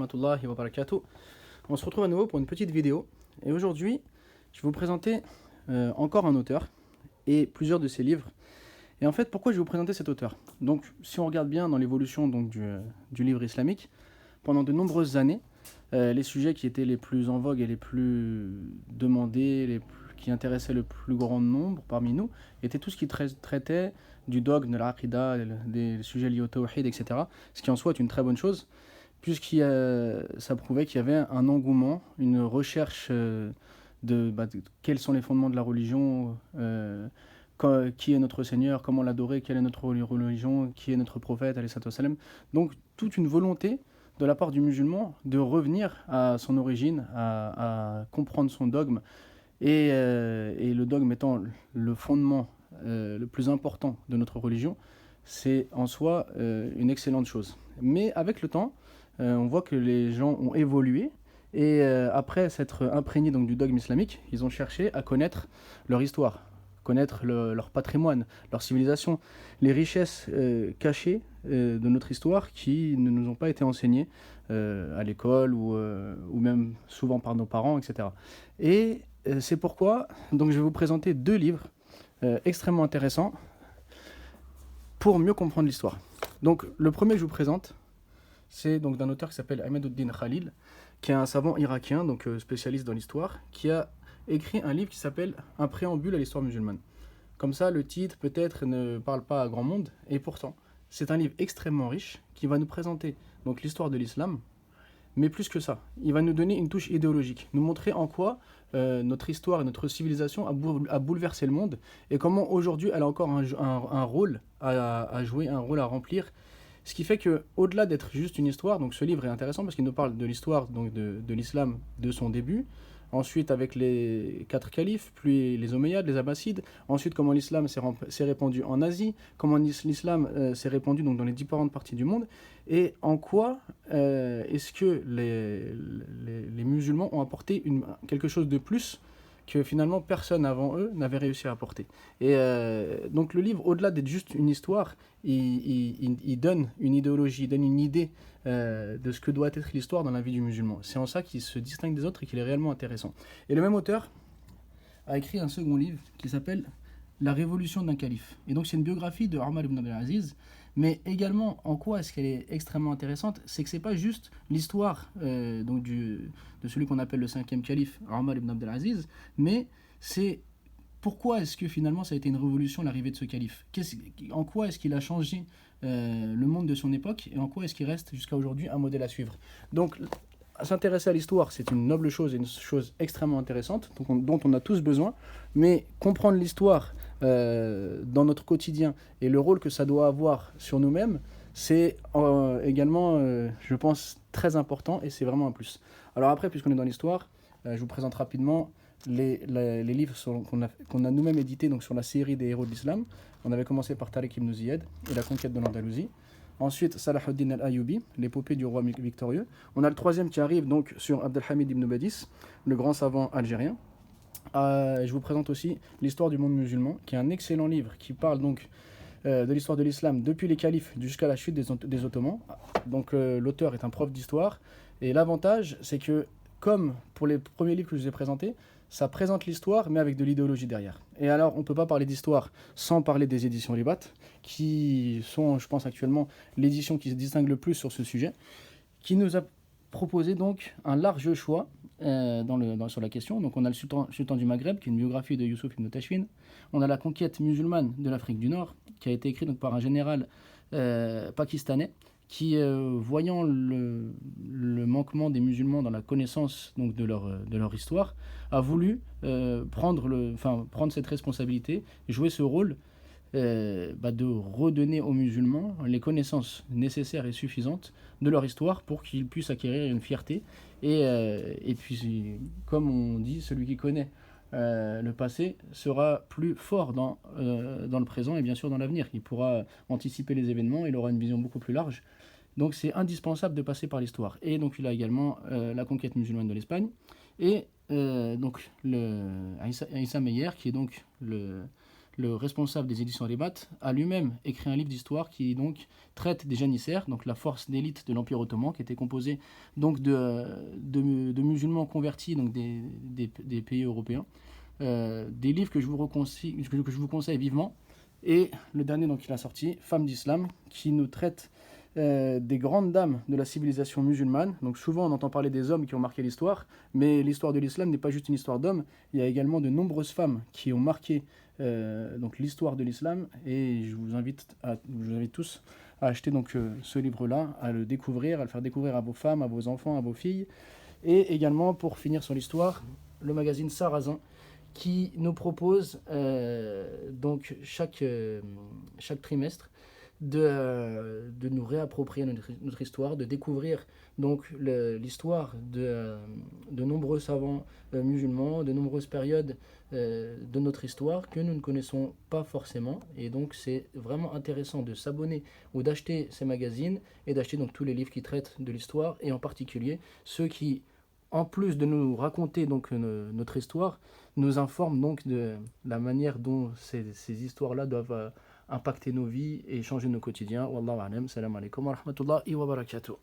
rahmatullahi wa barakatuh. On se retrouve à nouveau pour une petite vidéo. Et aujourd'hui, je vais vous présenter encore un auteur et plusieurs de ses livres. Et en fait, pourquoi je vais vous présenter cet auteur? Donc, si on regarde bien dans l'évolution du livre islamique, pendant de nombreuses années, les sujets qui étaient les plus en vogue et les plus demandés, qui intéressaient le plus grand nombre parmi nous, étaient tout ce qui traitait du dogme, de l'aqida, des sujets liés au tawhid, etc. Ce qui en soi est une très bonne chose, ça prouvait qu'il y avait un engouement, une recherche de quels sont les fondements de la religion, qui est notre Seigneur, comment l'adorer, quelle est notre religion, qui est notre prophète, alayhi salatu wassalam. Donc toute une volonté de la part du musulman de revenir à son origine, à comprendre son dogme, et le dogme étant le fondement le plus important de notre religion, c'est en soi une excellente chose. Mais avec le temps, on voit que les gens ont évolué, et après s'être imprégnés donc, du dogme islamique, ils ont cherché à connaître leur histoire, connaître leur patrimoine, leur civilisation, les richesses cachées de notre histoire qui ne nous ont pas été enseignées à l'école ou même souvent par nos parents, etc. Et c'est pourquoi donc, je vais vous présenter deux livres extrêmement intéressants pour mieux comprendre l'histoire. Donc le premier que je vous présente, c'est donc d'un auteur qui s'appelle Ahmeduddin Khalil, qui est un savant irakien, donc spécialiste dans l'histoire, qui a écrit un livre qui s'appelle Un préambule à l'histoire musulmane. Comme ça, le titre peut-être ne parle pas à grand monde, et pourtant, c'est un livre extrêmement riche qui va nous présenter donc l'histoire de l'islam, mais plus que ça, il va nous donner une touche idéologique, nous montrer en quoi notre histoire et notre civilisation a bouleversé le monde, et comment aujourd'hui elle a encore un rôle à jouer, un rôle à remplir. Ce qui fait que, au-delà d'être juste une histoire, donc ce livre est intéressant parce qu'il nous parle de l'histoire donc de l'islam de son début, ensuite avec les 4 califes, puis les Omeyyades, les Abbassides, ensuite comment l'islam s'est répandu en Asie, comment l'islam s'est répandu donc dans les différentes parties du monde, et en quoi est-ce que les musulmans ont apporté quelque chose de plus que finalement personne avant eux n'avait réussi à apporter. Et donc le livre, au-delà d'être juste une histoire, il donne une idéologie, il donne une idée de ce que doit être l'histoire dans la vie du musulman. C'est en ça qu'il se distingue des autres et qu'il est réellement intéressant. Et le même auteur a écrit un second livre qui s'appelle La révolution d'un calife. Et donc c'est une biographie de Omar ibn Abdel Aziz, mais également en quoi est-ce qu'elle est extrêmement intéressante, c'est que c'est pas juste l'histoire de celui qu'on appelle le 5e calife, Omar ibn Abdel Aziz, mais c'est pourquoi est-ce que finalement ça a été une révolution l'arrivée de ce calife. En quoi est-ce qu'il a changé le monde de son époque, et en quoi est-ce qu'il reste jusqu'à aujourd'hui un modèle à suivre. Donc s'intéresser à l'histoire, c'est une noble chose et une chose extrêmement intéressante dont on a tous besoin, mais comprendre l'histoire dans notre quotidien et le rôle que ça doit avoir sur nous-mêmes, c'est également, je pense, très important, et c'est vraiment un plus. Alors après, puisqu'on est dans l'histoire, je vous présente rapidement les livres qu'on a nous-mêmes édités donc sur la série des héros de l'islam. On avait commencé par Tariq ibn Ziyad et la conquête de l'Andalousie. Ensuite, Salahuddin al-Ayyubi, l'épopée du roi victorieux. On a le troisième qui arrive donc sur Abdelhamid ibn Badis, le grand savant algérien. Je vous présente aussi l'histoire du monde musulman, qui est un excellent livre qui parle donc de l'histoire de l'islam depuis les califes jusqu'à la chute des Ottomans. Donc l'auteur est un prof d'histoire, et l'avantage c'est que, comme pour les premiers livres que je vous ai présentés, ça présente l'histoire, mais avec de l'idéologie derrière. Et alors, on ne peut pas parler d'histoire sans parler des éditions Libat, qui sont, je pense, actuellement l'édition qui se distingue le plus sur ce sujet, qui nous a proposé donc un large choix sur la question. Donc, on a le Sultan du Maghreb, qui est une biographie de Youssouf ibn Tashfin. On a la conquête musulmane de l'Afrique du Nord, qui a été écrite donc, par un général pakistanais, qui, voyant le manquement des musulmans dans la connaissance donc, de leur histoire, a voulu prendre cette responsabilité, jouer ce rôle de redonner aux musulmans les connaissances nécessaires et suffisantes de leur histoire pour qu'ils puissent acquérir une fierté. Et puis, comme on dit, celui qui connaît le passé sera plus fort dans le présent et bien sûr dans l'avenir. Il pourra anticiper les événements, il aura une vision beaucoup plus large. Donc c'est indispensable de passer par l'histoire. Et donc il a également la conquête musulmane de l'Espagne, et donc Issa Meyer, qui est donc le responsable des éditions Ribat, a lui-même écrit un livre d'histoire qui donc traite des janissaires, donc la force d'élite de l'Empire ottoman, qui était composée donc de musulmans convertis donc des pays européens. Des livres que je vous conseille vivement. Et le dernier donc il a sorti, Femmes d'Islam, qui nous traite des grandes dames de la civilisation musulmane. Donc souvent on entend parler des hommes qui ont marqué l'histoire, mais l'histoire de l'islam n'est pas juste une histoire d'hommes. Il y a également de nombreuses femmes qui ont marqué donc l'histoire de l'islam. Et je vous invite tous à acheter donc ce livre-là, à le découvrir, à le faire découvrir à vos femmes, à vos enfants, à vos filles. Et également, pour finir sur l'histoire, le magazine Sarrazin, qui nous propose donc chaque trimestre de nous réapproprier notre histoire, de découvrir donc l'histoire de nombreux savants musulmans, de nombreuses périodes de notre histoire que nous ne connaissons pas forcément. Et donc c'est vraiment intéressant de s'abonner ou d'acheter ces magazines et d'acheter donc tous les livres qui traitent de l'histoire, et en particulier ceux qui, en plus de nous raconter donc notre histoire, nous informent donc de la manière dont ces histoires-là doivent impacter nos vies et changer nos quotidiens. Wallahu a'lam. Salam alaikum wa rahmatullahi wa barakatuh.